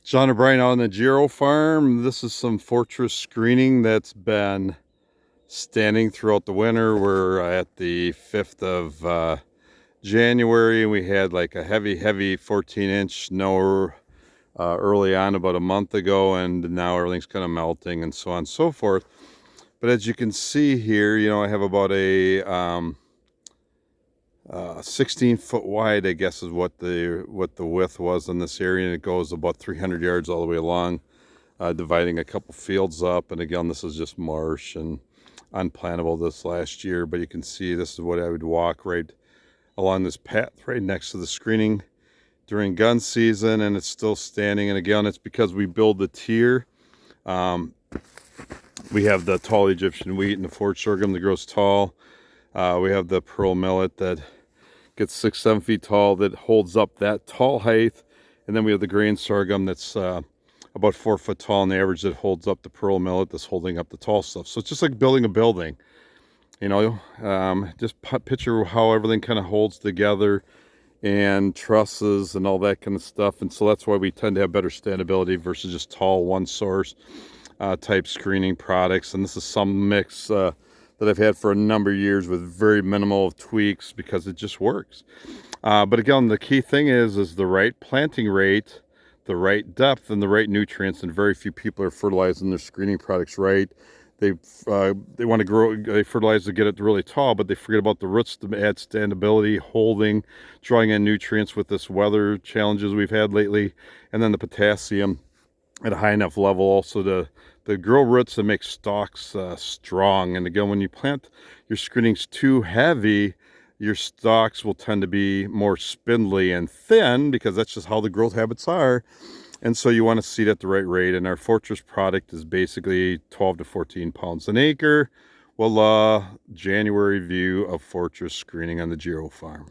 John O'Brien on the Giro farm. This is some Fortress screening that's been standing throughout the winter. We're at the 5th of January, and we had like a heavy 14-inch snow early on about a month ago, and now everything's kind of melting and so on and so forth. But as you can see here, I have about a 16 foot wide, I guess, is what the width was in this area, and it goes about 300 yards all the way along, dividing a couple fields up. And again, this is just marsh and unplantable this last year, but you can see this is what I would walk right along this path right next to the screening during gun season, and it's still standing. And again, it's because we build the tier. We have the tall Egyptian wheat and the Ford sorghum that grows tall. We have the pearl millet that gets 6-7 feet tall, that holds up that tall height. And then we have the grain sorghum that's about 4 foot tall on the average, that holds up the pearl millet that's holding up the tall stuff. So it's just like building a building, just picture how everything kind of holds together, and trusses and all that kind of stuff. And so that's why we tend to have better standability versus just tall one source type screening products. And this is some mix that I've had for a number of years with very minimal tweaks, because it just works. But again, the key thing is the right planting rate, the right depth, and the right nutrients. And very few people are fertilizing their screening products right. They want to grow, they fertilize to get it really tall, but they forget about the roots to add standability, holding, drawing in nutrients with this weather challenges we've had lately, and then the potassium at a high enough level also to grow roots and make stalks strong. And again, when you plant your screenings too heavy, your stalks will tend to be more spindly and thin, because that's just how the growth habits are. And so you want to seed at the right rate. And our Fortress product is basically 12 to 14 pounds an acre. Well, January view of Fortress screening on the Giro farm.